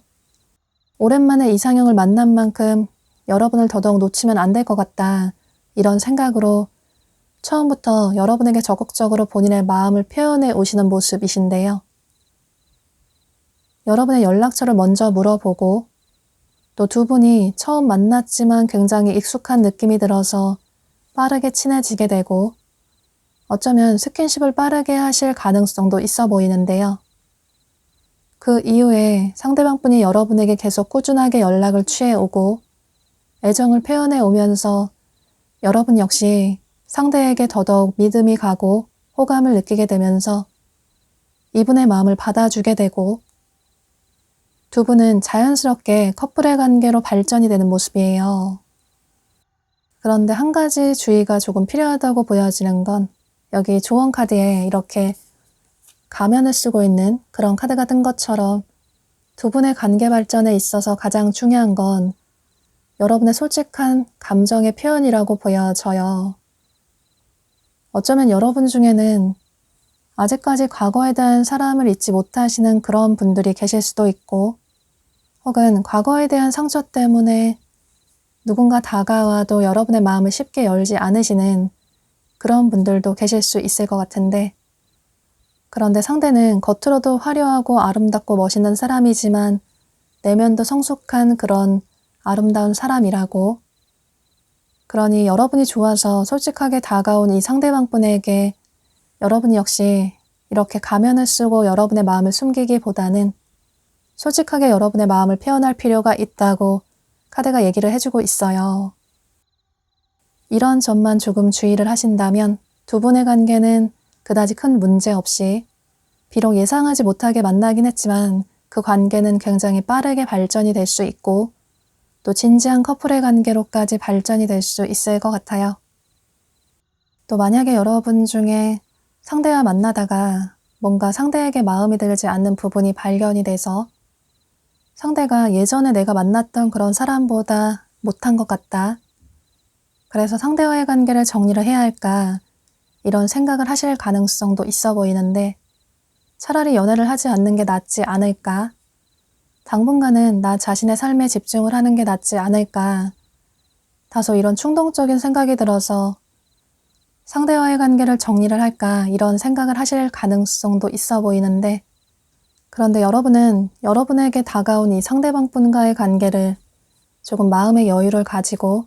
오랜만에 이상형을 만난 만큼 여러분을 더더욱 놓치면 안 될 것 같다, 이런 생각으로 처음부터 여러분에게 적극적으로 본인의 마음을 표현해 오시는 모습이신데요. 여러분의 연락처를 먼저 물어보고 또 두 분이 처음 만났지만 굉장히 익숙한 느낌이 들어서 빠르게 친해지게 되고 어쩌면 스킨십을 빠르게 하실 가능성도 있어 보이는데요. 그 이후에 상대방분이 여러분에게 계속 꾸준하게 연락을 취해오고 애정을 표현해 오면서 여러분 역시 상대에게 더더욱 믿음이 가고 호감을 느끼게 되면서 이분의 마음을 받아주게 되고 두 분은 자연스럽게 커플의 관계로 발전이 되는 모습이에요. 그런데 한 가지 주의가 조금 필요하다고 보여지는 건 여기 조언 카드에 이렇게 가면을 쓰고 있는 그런 카드가 뜬 것처럼 두 분의 관계 발전에 있어서 가장 중요한 건 여러분의 솔직한 감정의 표현이라고 보여져요. 어쩌면 여러분 중에는 아직까지 과거에 대한 사람을 잊지 못하시는 그런 분들이 계실 수도 있고 혹은 과거에 대한 상처 때문에 누군가 다가와도 여러분의 마음을 쉽게 열지 않으시는 그런 분들도 계실 수 있을 것 같은데, 그런데 상대는 겉으로도 화려하고 아름답고 멋있는 사람이지만 내면도 성숙한 그런 아름다운 사람이라고, 그러니 여러분이 좋아서 솔직하게 다가온 이 상대방 분에게 여러분이 역시 이렇게 가면을 쓰고 여러분의 마음을 숨기기보다는 솔직하게 여러분의 마음을 표현할 필요가 있다고 카드가 얘기를 해주고 있어요. 이런 점만 조금 주의를 하신다면 두 분의 관계는 그다지 큰 문제 없이 비록 예상하지 못하게 만나긴 했지만 그 관계는 굉장히 빠르게 발전이 될 수 있고 또 진지한 커플의 관계로까지 발전이 될 수 있을 것 같아요. 또 만약에 여러분 중에 상대와 만나다가 뭔가 상대에게 마음이 들지 않는 부분이 발견이 돼서 상대가 예전에 내가 만났던 그런 사람보다 못한 것 같다. 그래서 상대와의 관계를 정리를 해야 할까 이런 생각을 하실 가능성도 있어 보이는데 차라리 연애를 하지 않는 게 낫지 않을까? 당분간은 나 자신의 삶에 집중을 하는 게 낫지 않을까? 다소 이런 충동적인 생각이 들어서 상대와의 관계를 정리를 할까 이런 생각을 하실 가능성도 있어 보이는데 그런데 여러분은 여러분에게 다가온 이 상대방분과의 관계를 조금 마음의 여유를 가지고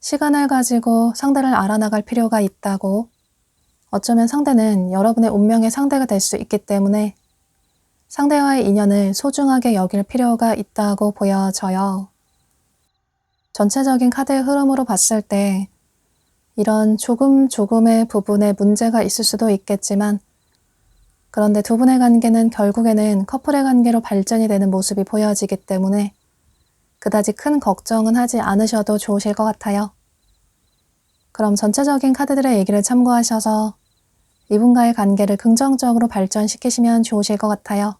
시간을 가지고 상대를 알아나갈 필요가 있다고 어쩌면 상대는 여러분의 운명의 상대가 될 수 있기 때문에 상대와의 인연을 소중하게 여길 필요가 있다고 보여져요. 전체적인 카드의 흐름으로 봤을 때 이런 조금의 부분에 문제가 있을 수도 있겠지만 그런데 두 분의 관계는 결국에는 커플의 관계로 발전이 되는 모습이 보여지기 때문에 그다지 큰 걱정은 하지 않으셔도 좋으실 것 같아요. 그럼 전체적인 카드들의 얘기를 참고하셔서 이분과의 관계를 긍정적으로 발전시키시면 좋으실 것 같아요.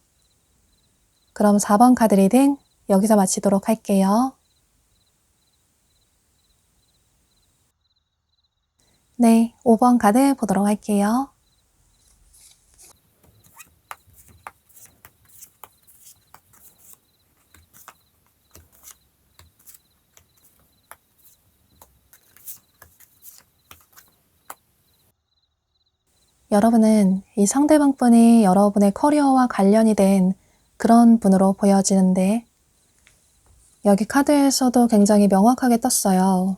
그럼 4번 카드 리딩 여기서 마치도록 할게요. 네, 5번 카드 보도록 할게요. 여러분은 이 상대방 분이 여러분의 커리어와 관련이 된 그런 분으로 보여지는데 여기 카드에서도 굉장히 명확하게 떴어요.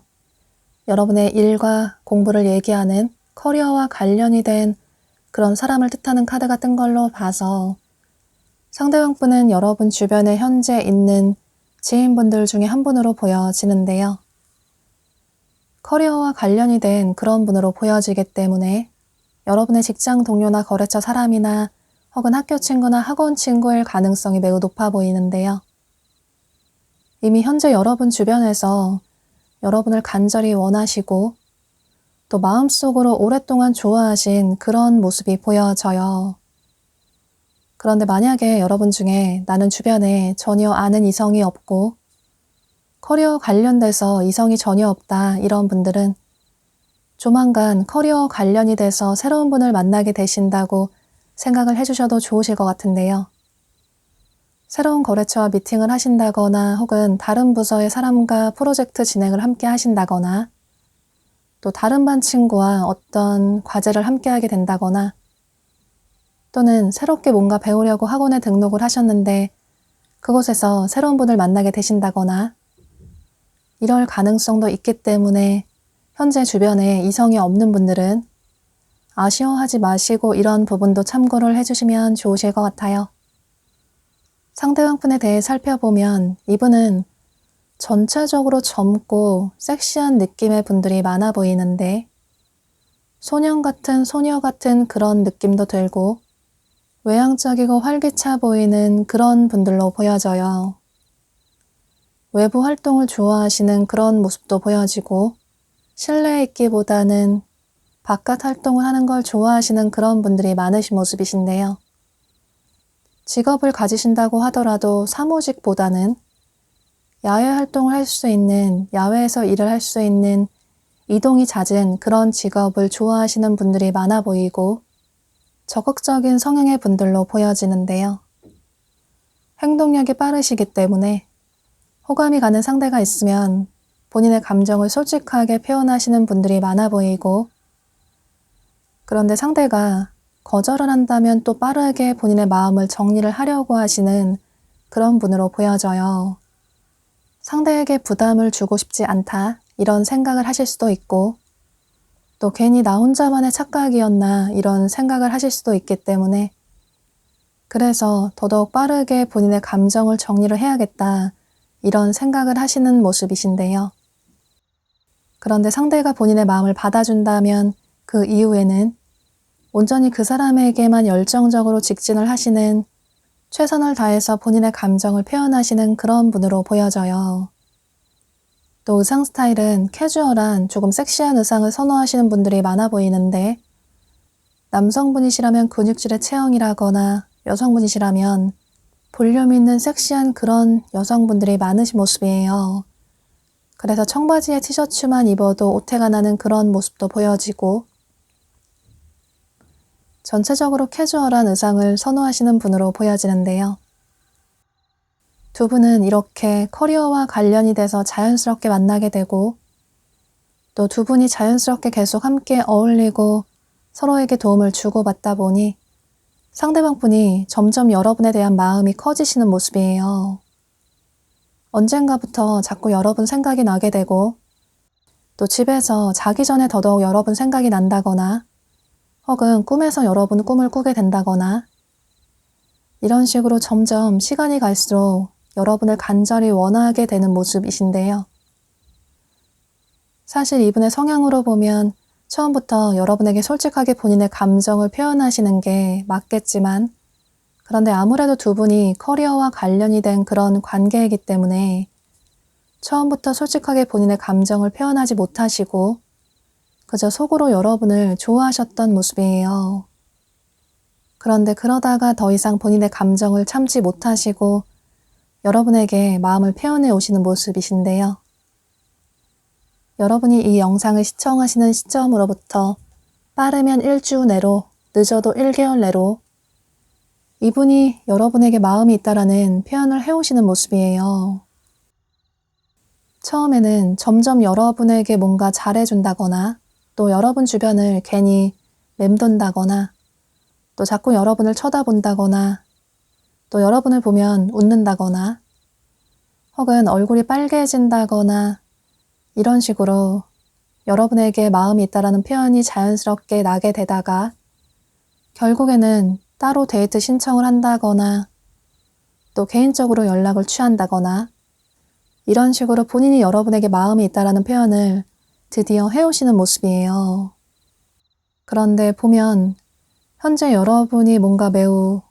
여러분의 일과 공부를 얘기하는 커리어와 관련이 된 그런 사람을 뜻하는 카드가 뜬 걸로 봐서 상대방 분은 여러분 주변에 현재 있는 지인분들 중에 한 분으로 보여지는데요. 커리어와 관련이 된 그런 분으로 보여지기 때문에 여러분의 직장 동료나 거래처 사람이나 혹은 학교 친구나 학원 친구일 가능성이 매우 높아 보이는데요. 이미 현재 여러분 주변에서 여러분을 간절히 원하시고 또 마음속으로 오랫동안 좋아하신 그런 모습이 보여져요. 그런데 만약에 여러분 중에 나는 주변에 전혀 아는 이성이 없고 커리어 관련돼서 이성이 전혀 없다 이런 분들은 조만간 커리어 관련이 돼서 새로운 분을 만나게 되신다고 생각을 해주셔도 좋으실 것 같은데요. 새로운 거래처와 미팅을 하신다거나 혹은 다른 부서의 사람과 프로젝트 진행을 함께 하신다거나 또 다른 반 친구와 어떤 과제를 함께 하게 된다거나 또는 새롭게 뭔가 배우려고 학원에 등록을 하셨는데 그곳에서 새로운 분을 만나게 되신다거나 이럴 가능성도 있기 때문에 현재 주변에 이성이 없는 분들은 아쉬워하지 마시고 이런 부분도 참고를 해주시면 좋으실 것 같아요. 상대방 분에 대해 살펴보면 이분은 전체적으로 젊고 섹시한 느낌의 분들이 많아 보이는데 소년 같은 소녀 같은 그런 느낌도 들고 외향적이고 활기차 보이는 그런 분들로 보여져요. 외부 활동을 좋아하시는 그런 모습도 보여지고 실내에 있기보다는 바깥 활동을 하는 걸 좋아하시는 그런 분들이 많으신 모습이신데요. 직업을 가지신다고 하더라도 사무직보다는 야외 활동을 할 수 있는, 야외에서 일을 할 수 있는 이동이 잦은 그런 직업을 좋아하시는 분들이 많아 보이고 적극적인 성향의 분들로 보여지는데요. 행동력이 빠르시기 때문에 호감이 가는 상대가 있으면 본인의 감정을 솔직하게 표현하시는 분들이 많아 보이고 그런데 상대가 거절을 한다면 또 빠르게 본인의 마음을 정리를 하려고 하시는 그런 분으로 보여져요. 상대에게 부담을 주고 싶지 않다 이런 생각을 하실 수도 있고, 또 괜히 나 혼자만의 착각이었나 이런 생각을 하실 수도 있기 때문에, 그래서 더더욱 빠르게 본인의 감정을 정리를 해야겠다 이런 생각을 하시는 모습이신데요. 그런데 상대가 본인의 마음을 받아준다면 그 이후에는 온전히 그 사람에게만 열정적으로 직진을 하시는, 최선을 다해서 본인의 감정을 표현하시는 그런 분으로 보여져요. 또 의상 스타일은 캐주얼한 조금 섹시한 의상을 선호하시는 분들이 많아 보이는데, 남성분이시라면 근육질의 체형이라거나 여성분이시라면 볼륨 있는 섹시한 그런 여성분들이 많으신 모습이에요. 그래서 청바지에 티셔츠만 입어도 오태가 나는 그런 모습도 보여지고, 전체적으로 캐주얼한 의상을 선호하시는 분으로 보여지는데요. 두 분은 이렇게 커리어와 관련이 돼서 자연스럽게 만나게 되고, 또 두 분이 자연스럽게 계속 함께 어울리고 서로에게 도움을 주고받다 보니 상대방 분이 점점 여러분에 대한 마음이 커지시는 모습이에요. 언젠가부터 자꾸 여러분 생각이 나게 되고, 또 집에서 자기 전에 더더욱 여러분 생각이 난다거나, 혹은 꿈에서 여러분 꿈을 꾸게 된다거나, 이런 식으로 점점 시간이 갈수록 여러분을 간절히 원하게 되는 모습이신데요. 사실 이분의 성향으로 보면 처음부터 여러분에게 솔직하게 본인의 감정을 표현하시는 게 맞겠지만, 그런데 아무래도 두 분이 커리어와 관련이 된 그런 관계이기 때문에 처음부터 솔직하게 본인의 감정을 표현하지 못하시고 그저 속으로 여러분을 좋아하셨던 모습이에요. 그런데 그러다가 더 이상 본인의 감정을 참지 못하시고 여러분에게 마음을 표현해 오시는 모습이신데요. 여러분이 이 영상을 시청하시는 시점으로부터 빠르면 1주 내로, 늦어도 1개월 내로 이분이 여러분에게 마음이 있다라는 표현을 해오시는 모습이에요. 처음에는 점점 여러분에게 뭔가 잘해준다거나, 또 여러분 주변을 괜히 맴돈다거나, 또 자꾸 여러분을 쳐다본다거나, 또 여러분을 보면 웃는다거나, 혹은 얼굴이 빨개진다거나, 이런 식으로 여러분에게 마음이 있다라는 표현이 자연스럽게 나게 되다가 결국에는 따로 데이트 신청을 한다거나, 또 개인적으로 연락을 취한다거나, 이런 식으로 본인이 여러분에게 마음이 있다라는 표현을 드디어 해오시는 모습이에요. 그런데 보면 현재 여러분이 뭔가 매우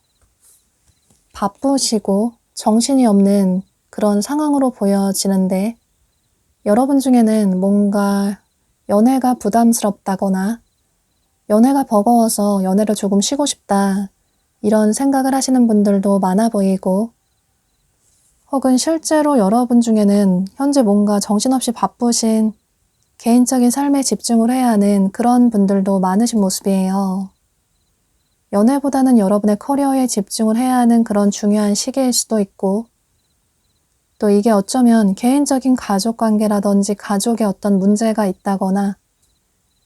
바쁘시고 정신이 없는 그런 상황으로 보여지는데, 여러분 중에는 뭔가 연애가 부담스럽다거나 연애가 버거워서 연애를 조금 쉬고 싶다 이런 생각을 하시는 분들도 많아 보이고, 혹은 실제로 여러분 중에는 현재 뭔가 정신없이 바쁘신 개인적인 삶에 집중을 해야 하는 그런 분들도 많으신 모습이에요. 연애보다는 여러분의 커리어에 집중을 해야 하는 그런 중요한 시기일 수도 있고, 또 이게 어쩌면 개인적인 가족 관계라든지 가족에 어떤 문제가 있다거나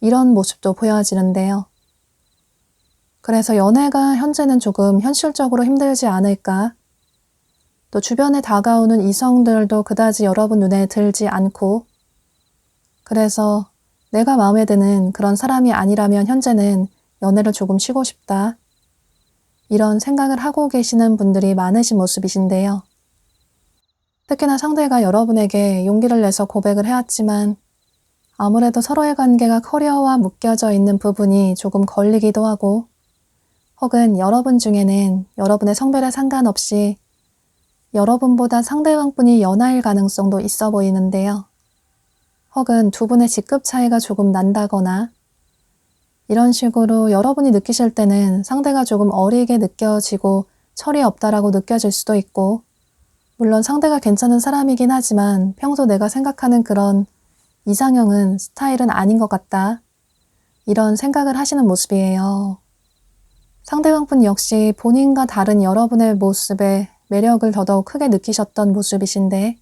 이런 모습도 보여지는데요. 그래서 연애가 현재는 조금 현실적으로 힘들지 않을까? 또 주변에 다가오는 이성들도 그다지 여러분 눈에 들지 않고, 그래서 내가 마음에 드는 그런 사람이 아니라면 현재는 연애를 조금 쉬고 싶다. 이런 생각을 하고 계시는 분들이 많으신 모습이신데요. 특히나 상대가 여러분에게 용기를 내서 고백을 해왔지만 아무래도 서로의 관계가 커리어와 묶여져 있는 부분이 조금 걸리기도 하고, 혹은 여러분 중에는 여러분의 성별에 상관없이 여러분보다 상대방분이 연하일 가능성도 있어 보이는데요. 혹은 두 분의 직급 차이가 조금 난다거나, 이런 식으로 여러분이 느끼실 때는 상대가 조금 어리게 느껴지고 철이 없다라고 느껴질 수도 있고, 물론 상대가 괜찮은 사람이긴 하지만 평소 내가 생각하는 그런 이상형은 스타일은 아닌 것 같다. 이런 생각을 하시는 모습이에요. 상대방분 역시 본인과 다른 여러분의 모습에 매력을 더더욱 크게 느끼셨던 모습이신데,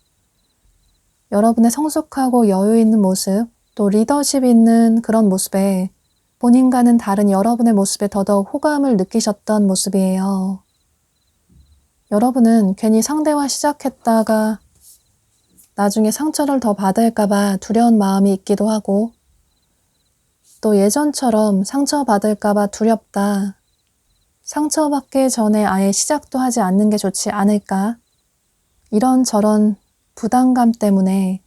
여러분의 성숙하고 여유 있는 모습, 또 리더십 있는 그런 모습에 본인과는 다른 여러분의 모습에 더더욱 호감을 느끼셨던 모습이에요. 여러분은 괜히 상대와 시작했다가 나중에 상처를 더 받을까봐 두려운 마음이 있기도 하고, 또 예전처럼 상처받을까봐 두렵다. 상처받기 전에 아예 시작도 하지 않는 게 좋지 않을까? 이런저런 부담감 때문에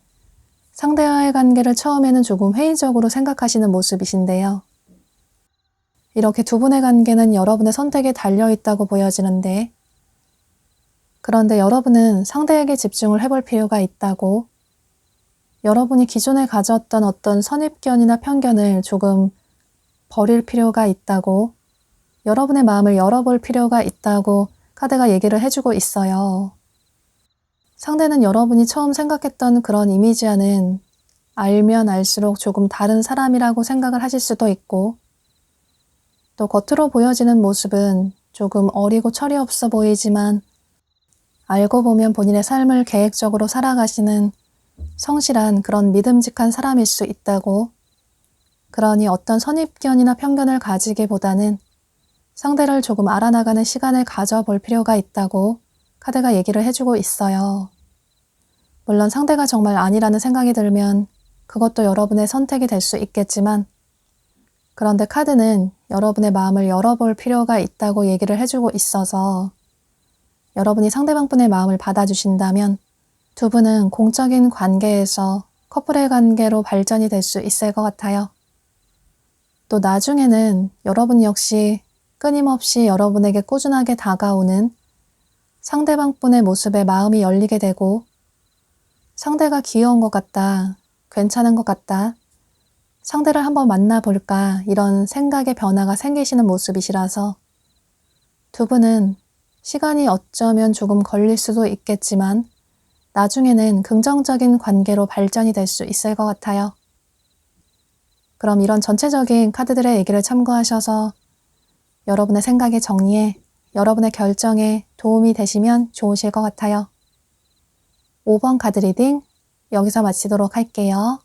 상대와의 관계를 처음에는 조금 회의적으로 생각하시는 모습이신데요. 이렇게 두 분의 관계는 여러분의 선택에 달려있다고 보여지는데, 그런데 여러분은 상대에게 집중을 해볼 필요가 있다고, 여러분이 기존에 가졌던 어떤 선입견이나 편견을 조금 버릴 필요가 있다고, 여러분의 마음을 열어볼 필요가 있다고 카드가 얘기를 해주고 있어요. 상대는 여러분이 처음 생각했던 그런 이미지와는 알면 알수록 조금 다른 사람이라고 생각을 하실 수도 있고, 또 겉으로 보여지는 모습은 조금 어리고 철이 없어 보이지만 알고 보면 본인의 삶을 계획적으로 살아가시는 성실한 그런 믿음직한 사람일 수 있다고, 그러니 어떤 선입견이나 편견을 가지기보다는 상대를 조금 알아나가는 시간을 가져볼 필요가 있다고 카드가 얘기를 해주고 있어요. 물론 상대가 정말 아니라는 생각이 들면 그것도 여러분의 선택이 될 수 있겠지만, 그런데 카드는 여러분의 마음을 열어볼 필요가 있다고 얘기를 해주고 있어서 여러분이 상대방분의 마음을 받아주신다면 두 분은 공적인 관계에서 커플의 관계로 발전이 될 수 있을 것 같아요. 또 나중에는 여러분 역시 끊임없이 여러분에게 꾸준하게 다가오는 상대방분의 모습에 마음이 열리게 되고, 상대가 귀여운 것 같다, 괜찮은 것 같다, 상대를 한번 만나볼까, 이런 생각의 변화가 생기시는 모습이시라서 두 분은 시간이 어쩌면 조금 걸릴 수도 있겠지만 나중에는 긍정적인 관계로 발전이 될 수 있을 것 같아요. 그럼 이런 전체적인 카드들의 얘기를 참고하셔서 여러분의 생각의 정리에, 여러분의 결정에 도움이 되시면 좋으실 것 같아요. 5번 카드 리딩 여기서 마치도록 할게요.